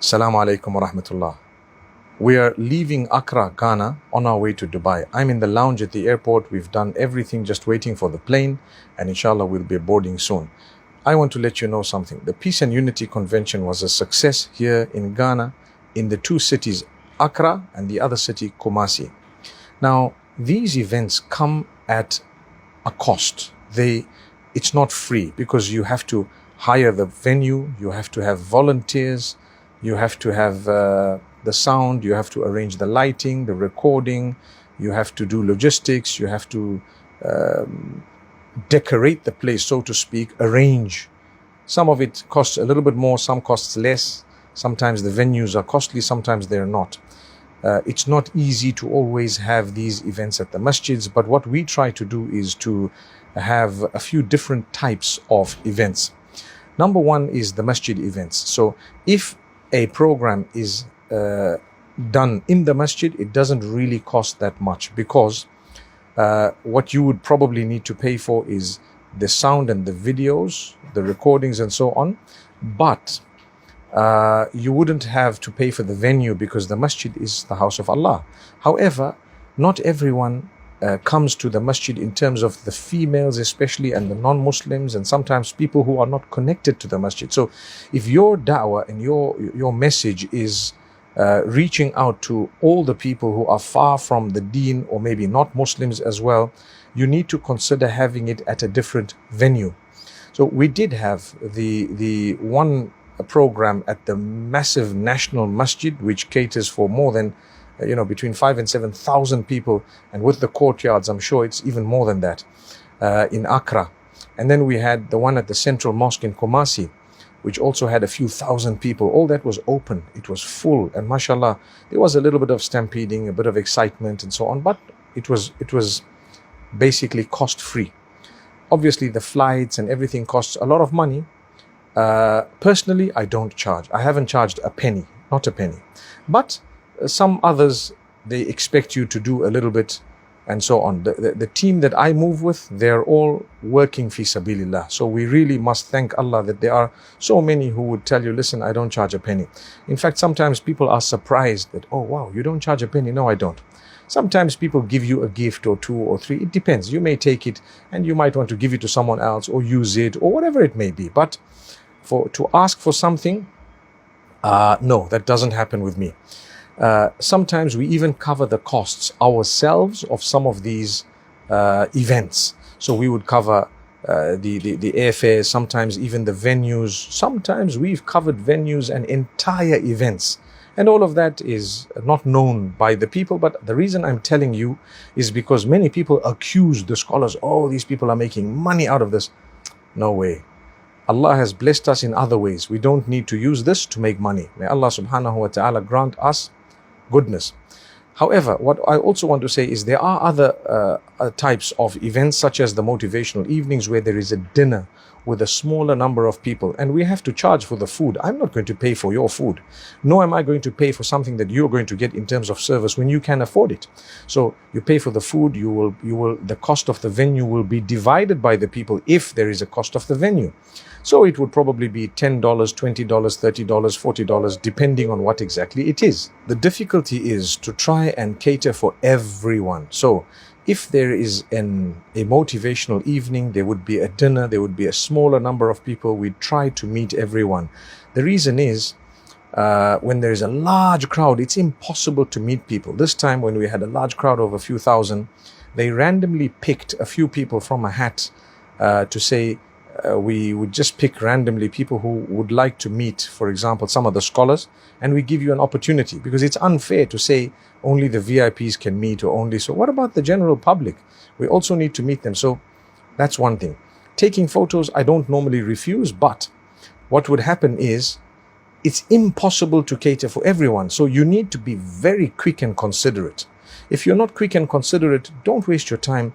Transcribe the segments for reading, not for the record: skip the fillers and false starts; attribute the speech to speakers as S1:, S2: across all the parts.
S1: Assalamu alaikum wa rahmatullah. We are leaving Accra, Ghana, on our way to Dubai. I'm in the lounge at the airport. We've done everything, just waiting for the plane, and inshallah we'll be boarding soon. I want to let you know something. The Peace and Unity Convention was a success here in Ghana, in the two cities, Accra and the other city, Kumasi. Now, these events come at a cost. It's not free because you have to hire the venue, you have to have volunteers, you have to have the sound, you have to arrange the lighting, the recording, you have to do logistics, you have to decorate the place, so to speak, arrange. Some of it costs a little bit more, some costs less. Sometimes the venues are costly, sometimes they're not. It's not easy to always have these events at the masjids, but what we try to do is to have a few different types of events. Number one is the masjid events. So if a program is done in the masjid, it doesn't really cost that much, because what you would probably need to pay for is the sound and the videos, the recordings and so on. But you wouldn't have to pay for the venue because the masjid is the house of Allah. However, not everyone comes to the masjid, in terms of the females especially and the non-Muslims, and sometimes people who are not connected to the masjid. So if your da'wah and your message is reaching out to all the people who are far from the deen, or maybe not Muslims as well, you need to consider having it at a different venue. So we did have the one program at the massive national masjid, which caters for more than between 5,000 and 7,000 people, and with the courtyards, I'm sure it's even more than that, in Accra. And then we had the one at the Central Mosque in Kumasi, which also had a few thousand people. All that was open, it was full, and mashallah, there was a little bit of stampeding, a bit of excitement and so on, but it was basically cost-free. Obviously, the flights and everything costs a lot of money. Personally, I don't charge. I haven't charged a penny, not a penny. But some others, they expect you to do a little bit and so on. The team that I move with, they're all working fi sabilillah. So we really must thank Allah that there are so many who would tell you, listen, I don't charge a penny. In fact, sometimes people are surprised that, oh wow, you don't charge a penny. No, I don't. Sometimes people give you a gift or two or three. It depends. You may take it and you might want to give it to someone else or use it or whatever it may be. But to ask for something, no, that doesn't happen with me. Sometimes we even cover the costs ourselves of some of these events. So we would cover the airfares, sometimes even the venues. Sometimes we've covered venues and entire events. And all of that is not known by the people. But the reason I'm telling you is because many people accuse the scholars, oh, these people are making money out of this. No way. Allah has blessed us in other ways. We don't need to use this to make money. May Allah subhanahu wa ta'ala grant us goodness. However, what I also want to say is there are other types of events, such as the motivational evenings, where there is a dinner with a smaller number of people, and we have to charge for the food. I'm not going to pay for your food, nor am I going to pay for something that you're going to get in terms of service when you can afford it. So you pay for the food, the cost of the venue will be divided by the people if there is a cost of the venue. So it would probably be $10, $20, $30, $40, depending on what exactly it is. The difficulty is to try and cater for everyone. So if there is a motivational evening, there would be a dinner, there would be a smaller number of people. We'd try to meet everyone. The reason is, when there is a large crowd, it's impossible to meet people. This time when we had a large crowd of a few thousand, they randomly picked a few people from a hat to say, we would just pick randomly people who would like to meet, for example, some of the scholars, and we give you an opportunity, because it's unfair to say only the VIPs can meet, or only so. What about the general public? We also need to meet them. So that's one thing. Taking photos, I don't normally refuse, but what would happen is it's impossible to cater for everyone. So you need to be very quick and considerate. If you're not quick and considerate, don't waste your time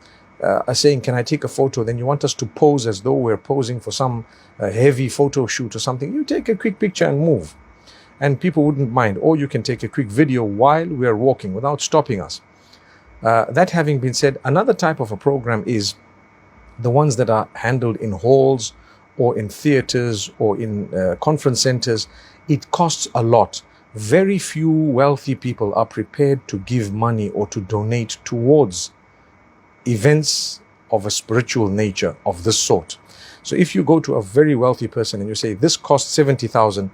S1: saying, can I take a photo? Then you want us to pose as though we're posing for some heavy photo shoot or something. You take a quick picture and move, and people wouldn't mind. Or you can take a quick video while we're walking without stopping us. That having been said, another type of a program is the ones that are handled in halls or in theaters or in conference centers, it costs a lot. Very few wealthy people are prepared to give money or to donate towards events of a spiritual nature of this sort. So if you go to a very wealthy person and you say, this costs 70,000,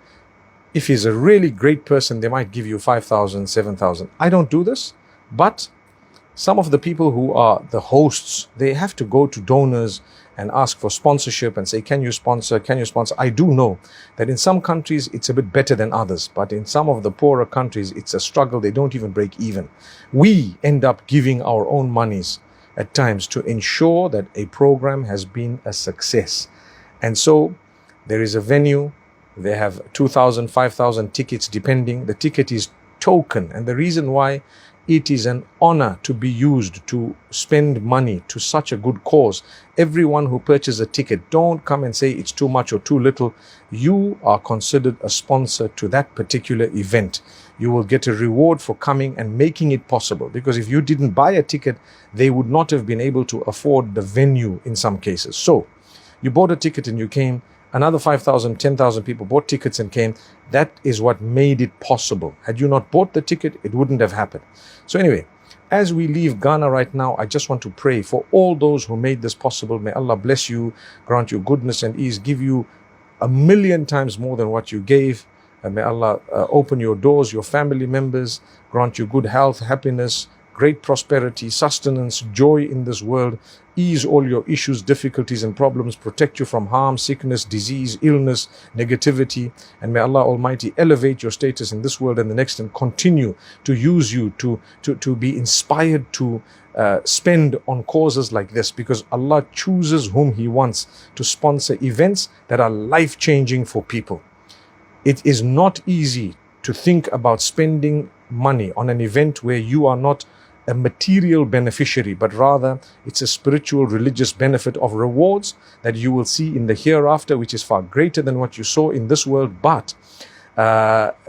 S1: if he's a really great person, they might give you 5,000, 7,000. I don't do this, but some of the people who are the hosts, they have to go to donors and ask for sponsorship and say, can you sponsor, can you sponsor? I do know that in some countries, it's a bit better than others, but in some of the poorer countries, it's a struggle. They don't even break even. We end up giving our own monies at times to ensure that a program has been a success. And so there is a venue, they have 2,000, 5,000 tickets depending. The ticket is token, and the reason why it is an honor to be used to spend money to such a good cause. Everyone who purchases a ticket, don't come and say it's too much or too little. You are considered a sponsor to that particular event. You will get a reward for coming and making it possible, because if you didn't buy a ticket, they would not have been able to afford the venue in some cases. So you bought a ticket and you came. Another 5,000, 10,000 people bought tickets and came. That is what made it possible. Had you not bought the ticket, it wouldn't have happened. So anyway, as we leave Ghana right now, I just want to pray for all those who made this possible. May Allah bless you, grant you goodness and ease, give you 1,000,000 times more than what you gave. And may Allah open your doors, your family members, grant you good health, happiness, great prosperity, sustenance, joy in this world, ease all your issues, difficulties and problems, protect you from harm, sickness, disease, illness, negativity, and may Allah Almighty elevate your status in this world and the next, and continue to use you to be inspired to spend on causes like this, because Allah chooses whom He wants to sponsor events that are life-changing for people. It is not easy to think about spending money on an event where you are not a material beneficiary, but rather it's a spiritual, religious benefit of rewards that you will see in the hereafter, which is far greater than what you saw in this world. But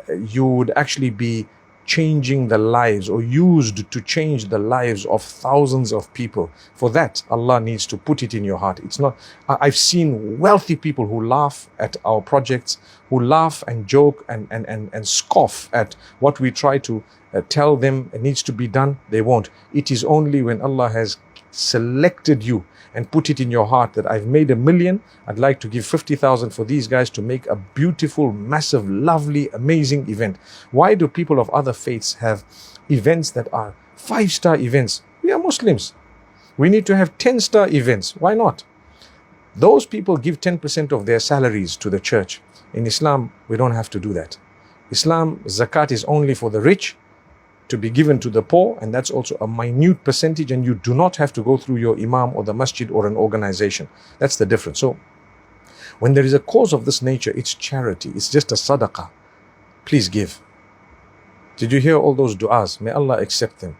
S1: you would actually be changing the lives, or used to change the lives of thousands of people. For that, Allah needs to put it in your heart. It's not, I've seen wealthy people who laugh at our projects, who laugh and joke and scoff at what we try to tell them it needs to be done. They won't. It is only when Allah has selected you and put it in your heart that I've made 1,000,000, I'd like to give 50,000 for these guys to make a beautiful, massive, lovely, amazing event. Why do people of other faiths have events that are 5-star events? We are Muslims. We need to have 10-star events. Why not? Those people give 10% of their salaries to the church. In Islam, we don't have to do that. Islam, zakat is only for the rich, to be given to the poor, and that's also a minute percentage, and you do not have to go through your imam or the masjid or an organization. That's the difference. So when there is a cause of this nature, it's charity, it's just a sadaqah. Please give. Did you hear all those du'as? May Allah accept them.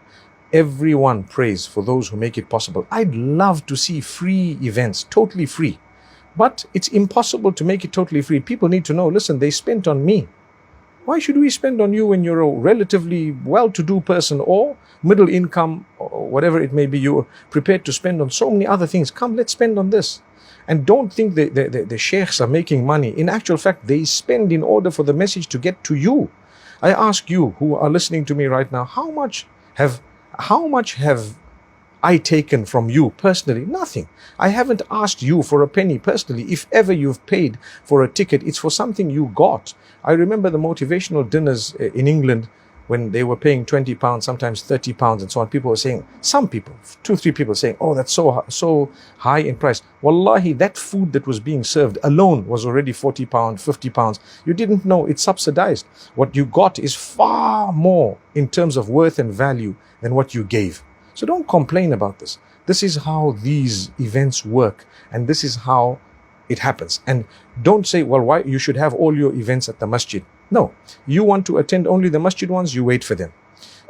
S1: Everyone prays for those who make it possible. I'd love to see free events, totally free, but it's impossible to make it totally free. People need to know, listen, they spent on me. Why should we spend on you when you're a relatively well-to-do person or middle income, or whatever it may be? You're prepared to spend on so many other things. Come, let's spend on this. And don't think the sheikhs are making money. In actual fact, they spend in order for the message to get to you. I ask you who are listening to me right now, how much have I taken from you personally? Nothing. I haven't asked you for a penny personally. If ever you've paid for a ticket, it's for something you got. I remember the motivational dinners in England when they were paying £20, sometimes £30 and so on. People were saying, some people, 2-3 people saying, oh, that's so high in price. Wallahi, that food that was being served alone was already £40, £50. You didn't know, it's subsidized. What you got is far more in terms of worth and value than what you gave. So don't complain about this. This is how these events work, and this is how it happens. And don't say, well, why you should have all your events at the masjid. No, you want to attend only the masjid ones, you wait for them.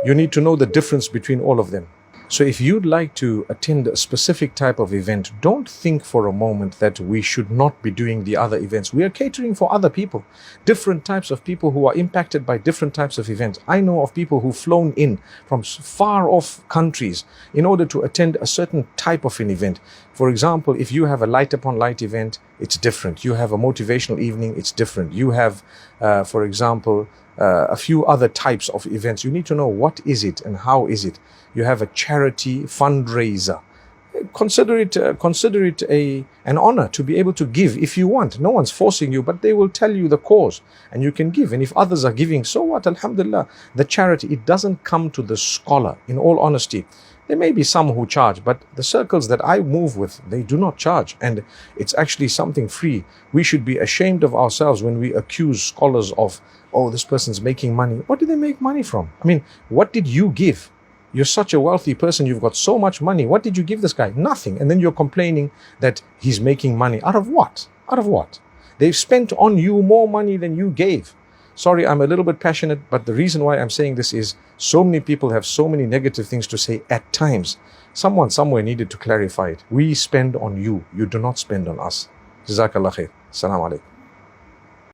S1: You need to know the difference between all of them. So if you'd like to attend a specific type of event, don't think for a moment that we should not be doing the other events. We are catering for other people, different types of people who are impacted by different types of events. I know of people who've flown in from far off countries in order to attend a certain type of an event. For example, if you have a light upon light event, it's different. You have a motivational evening, it's different. You have, for example, a few other types of events. You need to know what is it and how is it. You have a charity fundraiser. Consider it an honor to be able to give if you want. No one's forcing you, but they will tell you the cause and you can give. And if others are giving, so what? Alhamdulillah. The charity, it doesn't come to the scholar, in all honesty. There may be some who charge, but the circles that I move with, they do not charge. And it's actually something free. We should be ashamed of ourselves when we accuse scholars of, oh, this person's making money. What did they make money from? I mean, what did you give? You're such a wealthy person. You've got so much money. What did you give this guy? Nothing. And then you're complaining that he's making money. Out of what? Out of what? They've spent on you more money than you gave. Sorry, I'm a little bit passionate, but the reason why I'm saying this is so many people have so many negative things to say at times. Someone somewhere needed to clarify it. We spend on you. You do not spend on us. Jazakallah khair. Assalamu alaikum.